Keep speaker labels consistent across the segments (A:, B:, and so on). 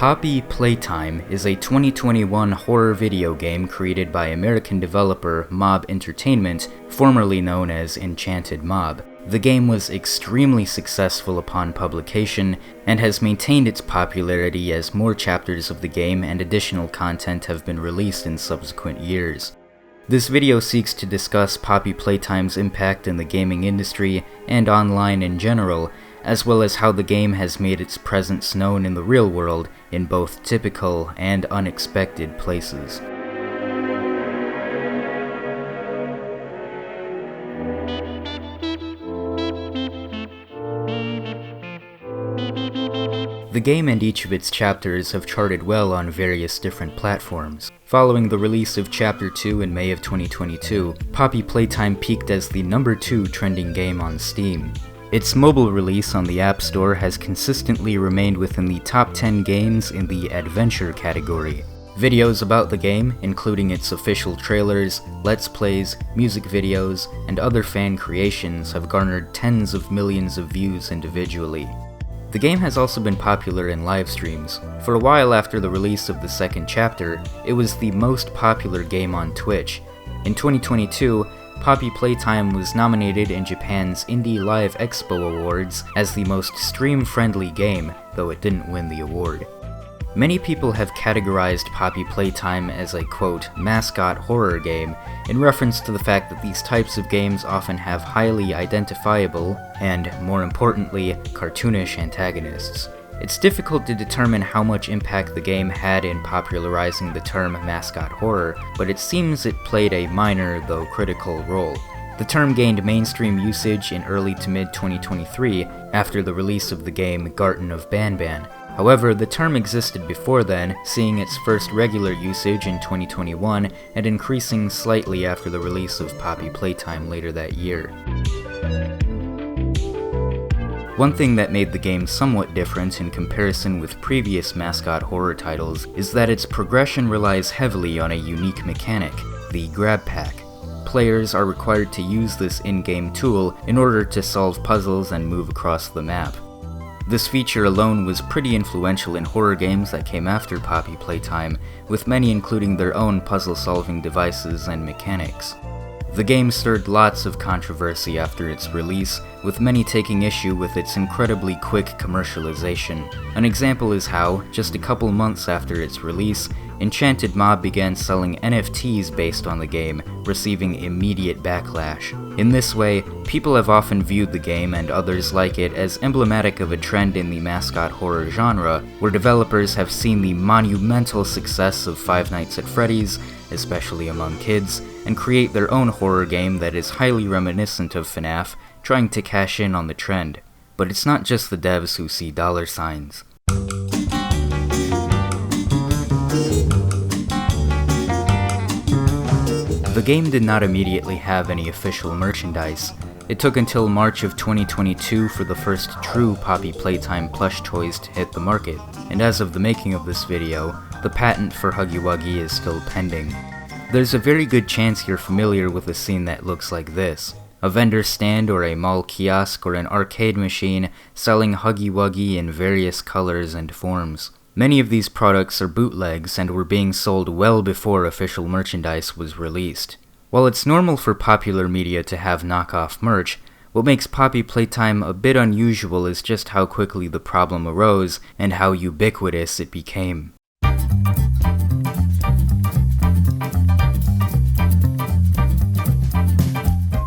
A: Poppy Playtime is a 2021 horror video game created by American developer Mob Entertainment, formerly known as Enchanted Mob. The game was extremely successful upon publication, and has maintained its popularity as more chapters of the game and additional content have been released in subsequent years. This video seeks to discuss Poppy Playtime's impact in the gaming industry and online in general, as well as how the game has made its presence known in the real world in both typical and unexpected places. The game and each of its chapters have charted well on various different platforms. Following the release of Chapter 2 in May of 2022, Poppy Playtime peaked as the number 2 trending game on Steam. Its mobile release on the App Store has consistently remained within the top 10 games in the adventure category. Videos about the game, including its official trailers, let's plays, music videos, and other fan creations, have garnered tens of millions of views individually. The game has also been popular in live streams. For a while after the release of the second chapter, it was the most popular game on Twitch. In 2022, Poppy Playtime was nominated in Japan's Indie Live Expo Awards as the most stream-friendly game, though it didn't win the award. Many people have categorized Poppy Playtime as a, quote, mascot horror game, in reference to the fact that these types of games often have highly identifiable, and, more importantly, cartoonish antagonists. It's difficult to determine how much impact the game had in popularizing the term mascot horror, but it seems it played a minor, though critical, role. The term gained mainstream usage in early to mid-2023 after the release of the game Garten of Banban. However, the term existed before then, seeing its first regular usage in 2021 and increasing slightly after the release of Poppy Playtime later that year. One thing that made the game somewhat different in comparison with previous mascot horror titles is that its progression relies heavily on a unique mechanic, the grab pack. Players are required to use this in-game tool in order to solve puzzles and move across the map. This feature alone was pretty influential in horror games that came after Poppy Playtime, with many including their own puzzle-solving devices and mechanics. The game stirred lots of controversy after its release, with many taking issue with its incredibly quick commercialization. An example is how, just a couple months after its release, Enchanted Mob began selling NFTs based on the game, receiving immediate backlash. In this way, people have often viewed the game and others like it as emblematic of a trend in the mascot horror genre, where developers have seen the monumental success of Five Nights at Freddy's, especially among kids, and create their own horror game that is highly reminiscent of FNAF, trying to cash in on the trend. But it's not just the devs who see dollar signs. The game did not immediately have any official merchandise. It took until March of 2022 for the first true Poppy Playtime plush toys to hit the market, and as of the making of this video, the patent for Huggy Wuggy is still pending. There's a very good chance you're familiar with a scene that looks like this. A vendor stand or a mall kiosk or an arcade machine selling Huggy Wuggy in various colors and forms. Many of these products are bootlegs and were being sold well before official merchandise was released. While it's normal for popular media to have knockoff merch, what makes Poppy Playtime a bit unusual is just how quickly the problem arose and how ubiquitous it became.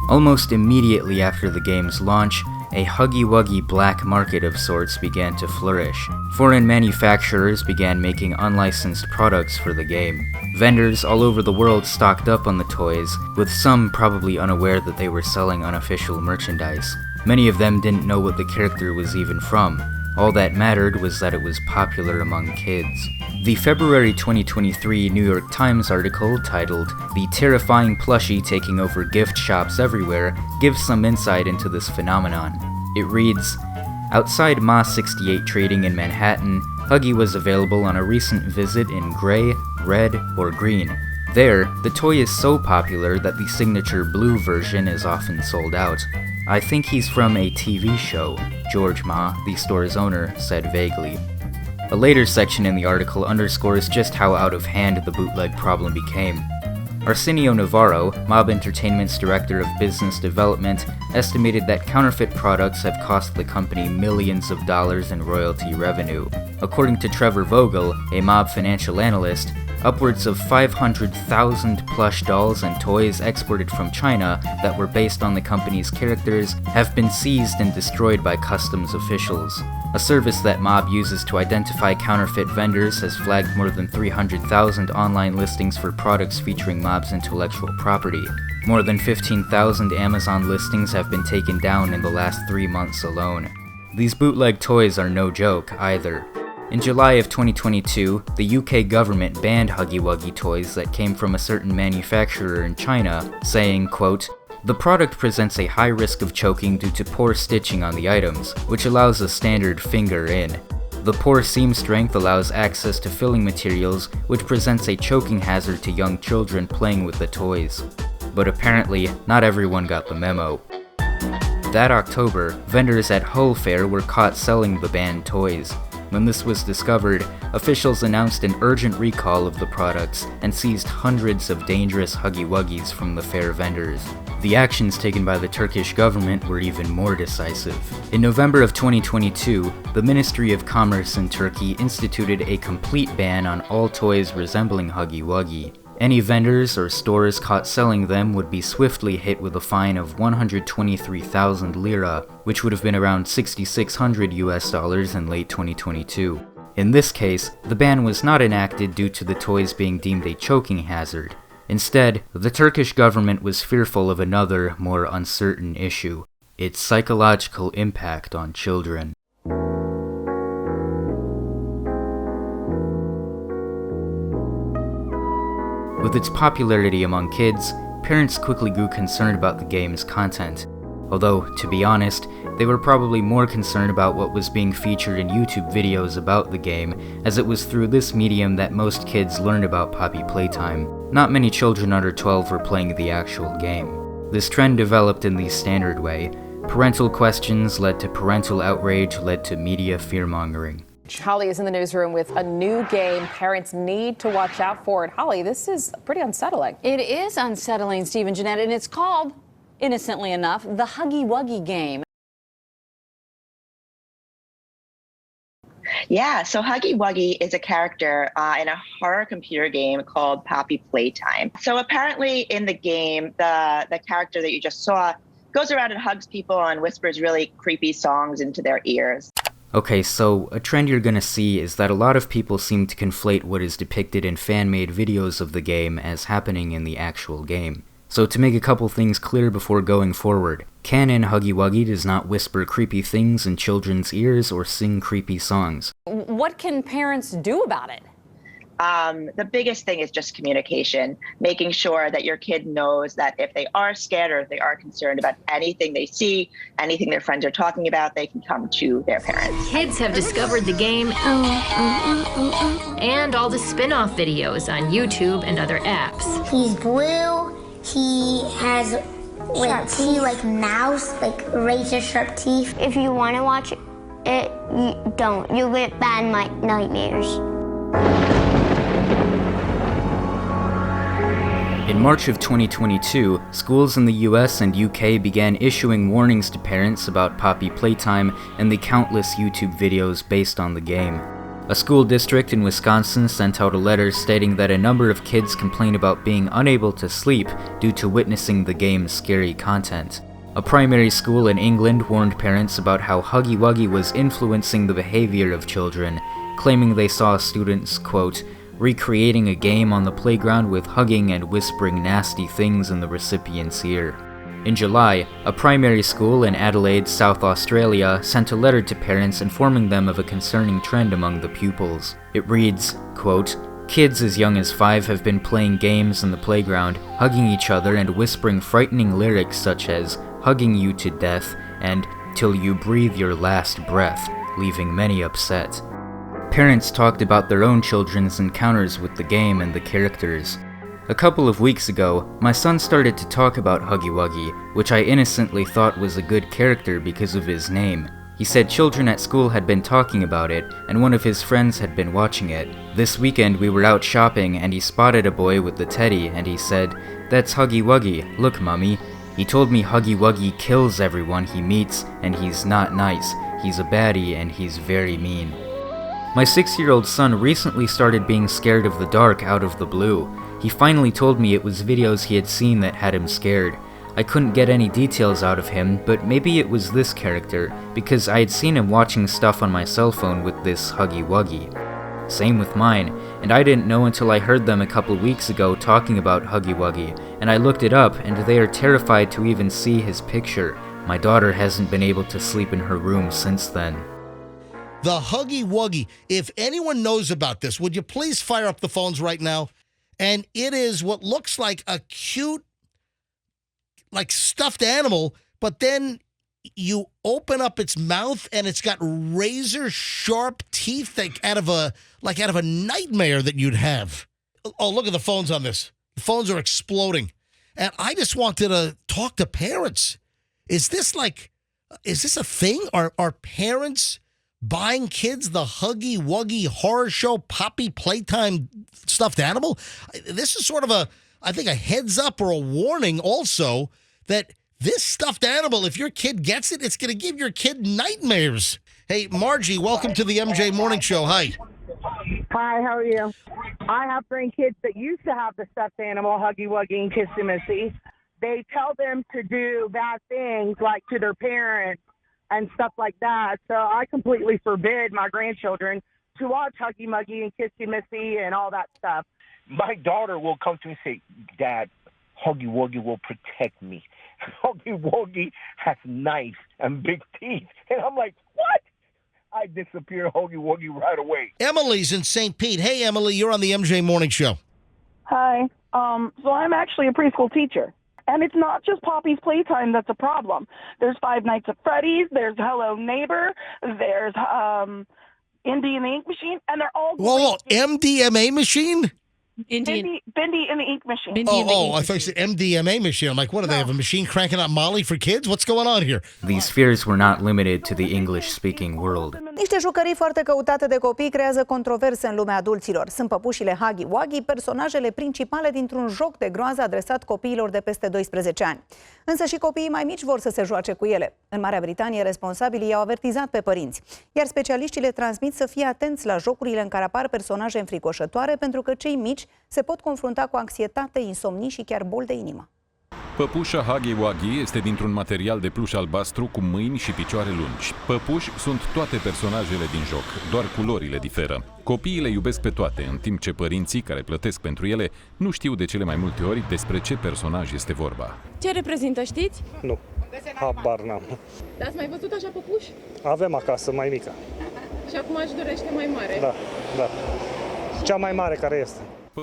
A: Almost immediately after the game's launch, a Huggy Wuggy black market of sorts began to flourish. Foreign manufacturers began making unlicensed products for the game. Vendors all over the world stocked up on the toys, with some probably unaware that they were selling unofficial merchandise. Many of them didn't know what the character was even from. All that mattered was that it was popular among kids. The February 2023 New York Times article titled "The Terrifying Plushie Taking Over Gift Shops Everywhere" gives some insight into this phenomenon. It reads, "Outside Ma 68 Trading in Manhattan, Huggy was available on a recent visit in gray, red, or green. There, the toy is so popular that the signature blue version is often sold out. I think he's from a TV show," George Ma, the store's owner, said vaguely. A later section in the article underscores just how out of hand the bootleg problem became. Arsenio Navarro, Mob Entertainment's director of business development, estimated that counterfeit products have cost the company millions of dollars in royalty revenue. According to Trevor Vogel, a Mob financial analyst, upwards of 500,000 plush dolls and toys exported from China that were based on the company's characters have been seized and destroyed by customs officials. A service that Mob uses to identify counterfeit vendors has flagged more than 300,000 online listings for products featuring Mob's intellectual property. More than 15,000 Amazon listings have been taken down in the last 3 months alone. These bootleg toys are no joke either. In July of 2022, the UK government banned Huggy Wuggy toys that came from a certain manufacturer in China, saying, quote, "The product presents a high risk of choking due to poor stitching on the items, which allows a standard finger in. The poor seam strength allows access to filling materials, which presents a choking hazard to young children playing with the toys." But apparently, not everyone got the memo. That October, vendors at Hull Fair were caught selling the banned toys. When this was discovered, officials announced an urgent recall of the products and seized hundreds of dangerous Huggy Wuggies from the fair vendors. The actions taken by the Turkish government were even more decisive. In November of 2022, the Ministry of Commerce in Turkey instituted a complete ban on all toys resembling Huggy Wuggy. Any vendors or stores caught selling them would be swiftly hit with a fine of 123,000 lira, which would have been around $6,600 in late 2022. In this case, the ban was not enacted due to the toys being deemed a choking hazard. Instead, the Turkish government was fearful of another, more uncertain issue: its psychological impact on children. With its popularity among kids, parents quickly grew concerned about the game's content. Although, to be honest, they were probably more concerned about what was being featured in YouTube videos about the game, as it was through this medium that most kids learned about Poppy Playtime. Not many children under 12 were playing the actual game. This trend developed in the standard way. Parental questions led to parental outrage, led to media fearmongering.
B: Holly is in the newsroom with a new game parents need to watch out for. And Holly, this is pretty unsettling.
C: It is unsettling, Steve and Jeanette, and it's called, innocently enough, the Huggy Wuggy game.
D: Yeah, so Huggy Wuggy is a character in a horror computer game called Poppy Playtime. So apparently in the game, the character that you just saw goes around and hugs people and whispers really creepy songs into their ears.
A: Okay, so a trend you're gonna see is that a lot of people seem to conflate what is depicted in fan-made videos of the game as happening in the actual game. So to make a couple things clear before going forward, canon Huggy Wuggy does not whisper creepy things in children's ears or sing creepy songs.
C: What can parents do about it?
D: The biggest thing is just communication, making sure that your kid knows that if they are scared or if they are concerned about anything they see, anything their friends are talking about, they can come to their parents.
E: Kids have discovered the game and all the spin-off videos on YouTube and other apps.
F: He's blue. He has sharp teeth, like mouse, like razor sharp teeth. If you want to watch it, you don't. You'll get bad nightmares.
A: In March of 2022, schools in the US and UK began issuing warnings to parents about Poppy Playtime and the countless YouTube videos based on the game. A school district in Wisconsin sent out a letter stating that a number of kids complained about being unable to sleep due to witnessing the game's scary content. A primary school in England warned parents about how Huggy Wuggy was influencing the behavior of children, claiming they saw students, quote, recreating a game on the playground with hugging and whispering nasty things in the recipient's ear. In July, a primary school in Adelaide, South Australia, sent a letter to parents informing them of a concerning trend among the pupils. It reads, quote, "Kids as young as 5 have been playing games in the playground, hugging each other and whispering frightening lyrics such as, 'hugging you to death,' and 'till you breathe your last breath,' leaving many upset." Parents talked about their own children's encounters with the game and the characters. A couple of weeks ago, my son started to talk about Huggy Wuggy, which I innocently thought was a good character because of his name. He said children at school had been talking about it, and one of his friends had been watching it. This weekend we were out shopping and he spotted a boy with the teddy and he said, "That's Huggy Wuggy, look mummy." He told me Huggy Wuggy kills everyone he meets and he's not nice. He's a baddie and he's very mean. My 6-year-old son recently started being scared of the dark out of the blue. He finally told me it was videos he had seen that had him scared. I couldn't get any details out of him, but maybe it was this character, because I had seen him watching stuff on my cell phone with this Huggy Wuggy. Same with mine, and I didn't know until I heard them a couple weeks ago talking about Huggy Wuggy, and I looked it up and they are terrified to even see his picture. My daughter hasn't been able to sleep in her room since then.
G: The Huggy Wuggy, if anyone knows about this, would you please fire up the phones right now? And it is what looks like a cute, like stuffed animal, but then you open up its mouth and it's got razor sharp teeth out of a nightmare that you'd have. Oh, look at the phones on this. The phones are exploding. And I just wanted to talk to parents. Is this a thing? Are parents buying kids the Huggy Wuggy horror show Poppy Playtime stuffed animal? This is sort of I think a heads up or a warning also that this stuffed animal, if your kid gets it, it's going to give your kid nightmares. Hey, Margie, welcome to the MJ Morning Show. Hi.
H: Hi, how are you? I have grandkids that used to have the stuffed animal, Huggy Wuggy and Kissy Missy. They tell them to do bad things, like to their parents and stuff like that. So I completely forbid my grandchildren to watch Huggy Muggy and Kissy Missy and all that stuff.
I: My daughter will come to me and say, "Dad, Huggy Wuggy will protect me. Huggy Wuggy has knives and big teeth." And I'm like, what? I disappear Huggy Wuggy right away.
G: Emily's in St. Pete. Hey, Emily, you're on the MJ Morning Show.
H: Hi. So I'm actually a preschool teacher. And it's not just Poppy's Playtime that's a problem. There's Five Nights at Freddy's, there's Hello Neighbor, there's Indian Ink Machine, and they're all...
G: Whoa, MDMA machine?
H: Bindi and the Ink Machine.
G: I thought you said MDMA machine. I'm like, what do they have, a machine cranking out Molly for kids? What's going on here?
A: These fears were not limited to the English-speaking world.
J: Niște jucării foarte căutate de copii creează controverse în lumea adulților. Sunt păpușile Huggy Wuggy, personajele principale dintr-un joc de groază adresat copiilor de peste 12 ani. Însă și copiii mai mici vor să se joace cu ele. În Marea Britanie, responsabilii i-au avertizat pe părinți, iar specialiștii le transmit să fie atenți la jocurile în care apar personaje înfricoșătoare, pentru că cei mici se pot confrunta cu anxietate, insomnii și chiar boli de inimă.
K: Păpușa Huggy Wuggy este dintr-un material de pluș albastru cu mâini și picioare lungi. Păpuși sunt toate personajele din joc, doar culorile diferă. Copiii le iubesc pe toate, în timp ce părinții, care plătesc pentru ele, nu știu de cele mai multe ori despre ce personaj este vorba.
L: Ce reprezintă, știți?
M: Nu, habar n-am.
L: Ați mai văzut așa păpuși?
M: Avem acasă, mai mică.
L: Și acum își dorește mai mare?
M: Da. Cea mai mare care este.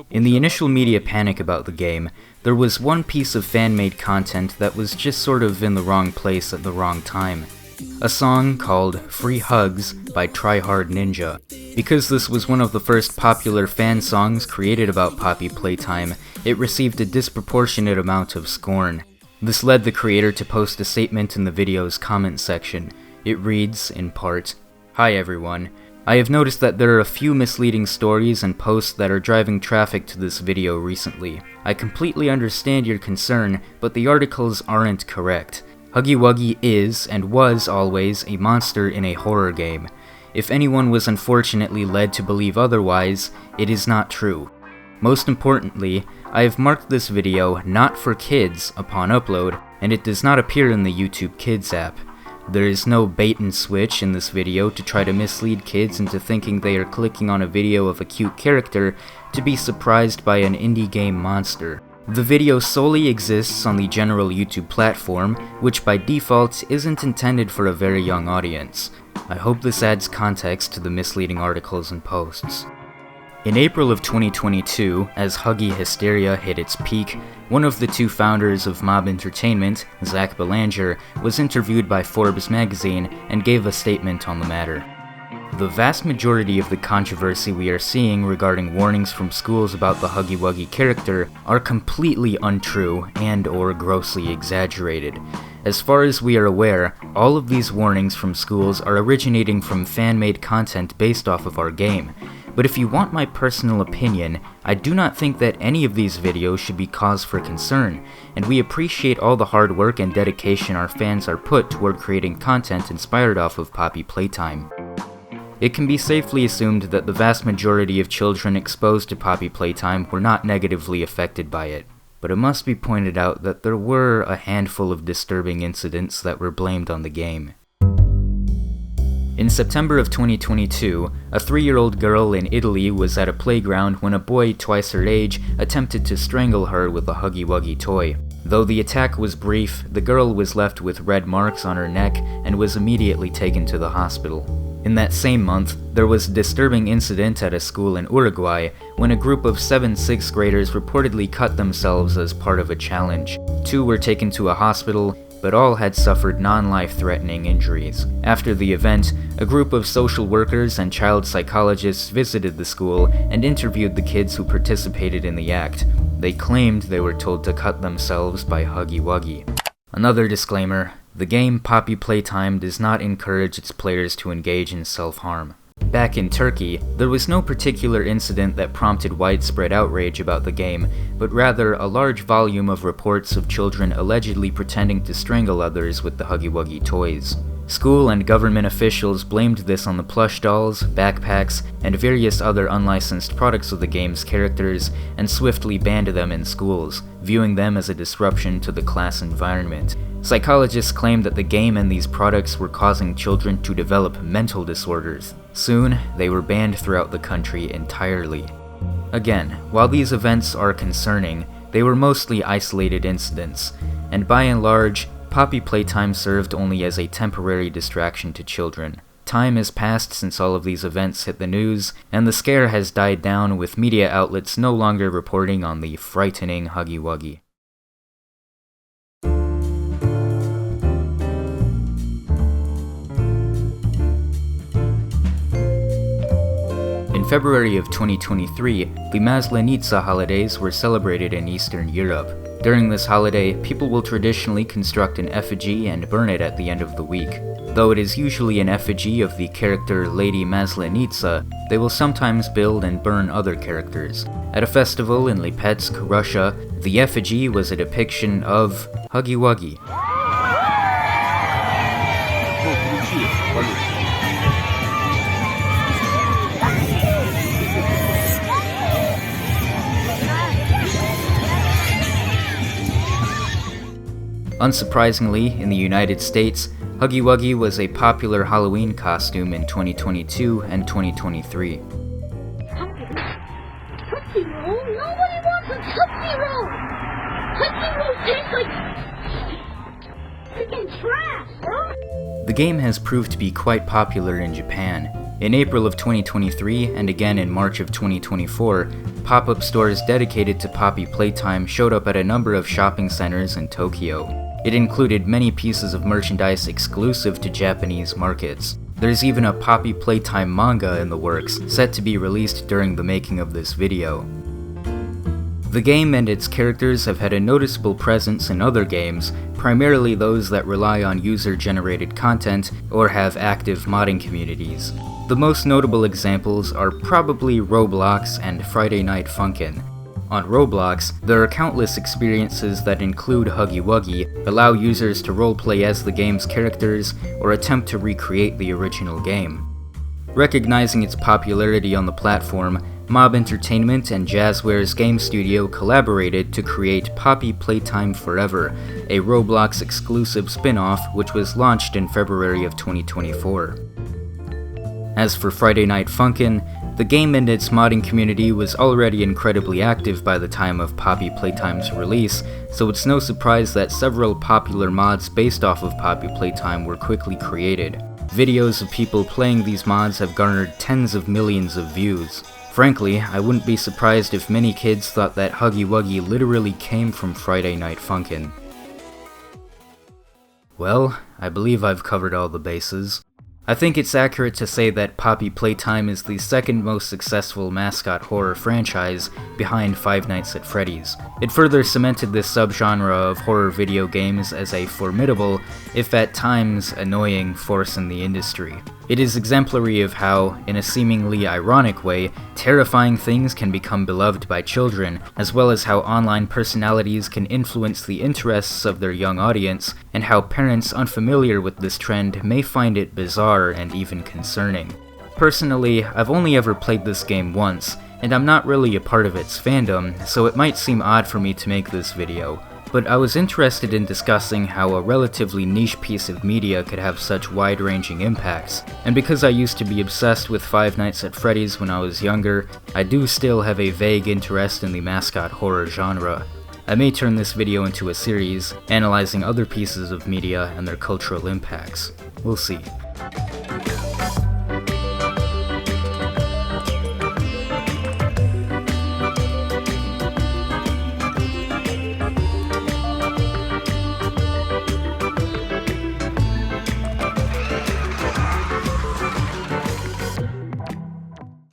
A: In the initial media panic about the game, there was one piece of fan-made content that was just sort of in the wrong place at the wrong time. A song called Free Hugs by TryHardNinja. Because this was one of the first popular fan songs created about Poppy Playtime, it received a disproportionate amount of scorn. This led the creator to post a statement in the video's comment section. It reads, in part, "Hi everyone. I have noticed that there are a few misleading stories and posts that are driving traffic to this video recently. I completely understand your concern, but the articles aren't correct. Huggy Wuggy is, and was always, a monster in a horror game. If anyone was unfortunately led to believe otherwise, it is not true. Most importantly, I have marked this video not for kids upon upload, and it does not appear in the YouTube Kids app. There is no bait and switch in this video to try to mislead kids into thinking they are clicking on a video of a cute character to be surprised by an indie game monster. The video solely exists on the general YouTube platform, which by default isn't intended for a very young audience. I hope this adds context to the misleading articles and posts." In April of 2022, as Huggy hysteria hit its peak, one of the two founders of Mob Entertainment, Zach Belanger, was interviewed by Forbes magazine and gave a statement on the matter. The vast majority of the controversy we are seeing regarding warnings from schools about the Huggy Wuggy character are completely untrue and or grossly exaggerated. As far as we are aware, all of these warnings from schools are originating from fan-made content based off of our game. But if you want my personal opinion, I do not think that any of these videos should be cause for concern, and we appreciate all the hard work and dedication our fans are put toward creating content inspired off of Poppy Playtime. It can be safely assumed that the vast majority of children exposed to Poppy Playtime were not negatively affected by it, but it must be pointed out that there were a handful of disturbing incidents that were blamed on the game. In September of 2022, a 3-year-old girl in Italy was at a playground when a boy twice her age attempted to strangle her with a Huggy Wuggy toy. Though the attack was brief, the girl was left with red marks on her neck and was immediately taken to the hospital. In that same month, there was a disturbing incident at a school in Uruguay when a group of 7 6th graders reportedly cut themselves as part of a challenge. 2 were taken to a hospital, but all had suffered non-life-threatening injuries. After the event, a group of social workers and child psychologists visited the school and interviewed the kids who participated in the act. They claimed they were told to cut themselves by Huggy Wuggy. Another disclaimer, the game Poppy Playtime does not encourage its players to engage in self-harm. Back in Turkey, there was no particular incident that prompted widespread outrage about the game, but rather a large volume of reports of children allegedly pretending to strangle others with the Huggy Wuggy toys. School and government officials blamed this on the plush dolls, backpacks, and various other unlicensed products of the game's characters, and swiftly banned them in schools, viewing them as a disruption to the class environment. Psychologists claimed that the game and these products were causing children to develop mental disorders. Soon, they were banned throughout the country entirely. Again, while these events are concerning, they were mostly isolated incidents, and by and large, Poppy Playtime served only as a temporary distraction to children. Time has passed since all of these events hit the news, and the scare has died down with media outlets no longer reporting on the frightening Huggy Wuggy. In February of 2023, the Maslenitsa holidays were celebrated in Eastern Europe. During this holiday, people will traditionally construct an effigy and burn it at the end of the week. Though it is usually an effigy of the character Lady Maslenitsa, they will sometimes build and burn other characters. At a festival in Lipetsk, Russia, the effigy was a depiction of Huggy Wuggy. Unsurprisingly, in the United States, Huggy Wuggy was a popular Halloween costume in 2022 and 2023.
F: Tootsie Roll? Nobody wants a Tootsie Roll! Tootsie Roll tastes like freaking trash, bro!
A: The game has proved to be quite popular in Japan. In April of 2023 and again in March of 2024, pop-up stores dedicated to Poppy Playtime showed up at a number of shopping centers in Tokyo. It included many pieces of merchandise exclusive to Japanese markets. There's even a Poppy Playtime manga in the works, set to be released during the making of this video. The game and its characters have had a noticeable presence in other games, primarily those that rely on user-generated content or have active modding communities. The most notable examples are probably Roblox and Friday Night Funkin'. On Roblox, there are countless experiences that include Huggy Wuggy, allow users to roleplay as the game's characters, or attempt to recreate the original game. Recognizing its popularity on the platform, Mob Entertainment and Jazzware's game studio collaborated to create Poppy Playtime Forever, a Roblox exclusive spin-off which was launched in February of 2024. As for Friday Night Funkin', the game and its modding community was already incredibly active by the time of Poppy Playtime's release, so it's no surprise that several popular mods based off of Poppy Playtime were quickly created. Videos of people playing these mods have garnered tens of millions of views. Frankly, I wouldn't be surprised if many kids thought that Huggy Wuggy literally came from Friday Night Funkin'. Well, I believe I've covered all the bases. I think it's accurate to say that Poppy Playtime is the second most successful mascot horror franchise behind Five Nights at Freddy's. It further cemented this subgenre of horror video games as a formidable, if at times annoying, force in the industry. It is exemplary of how, in a seemingly ironic way, terrifying things can become beloved by children, as well as how online personalities can influence the interests of their young audience, and how parents unfamiliar with this trend may find it bizarre and even concerning. Personally, I've only ever played this game once, and I'm not really a part of its fandom, so it might seem odd for me to make this video. But I was interested in discussing how a relatively niche piece of media could have such wide-ranging impacts, and because I used to be obsessed with Five Nights at Freddy's when I was younger, I do still have a vague interest in the mascot horror genre. I may turn this video into a series, analyzing other pieces of media and their cultural impacts. We'll see.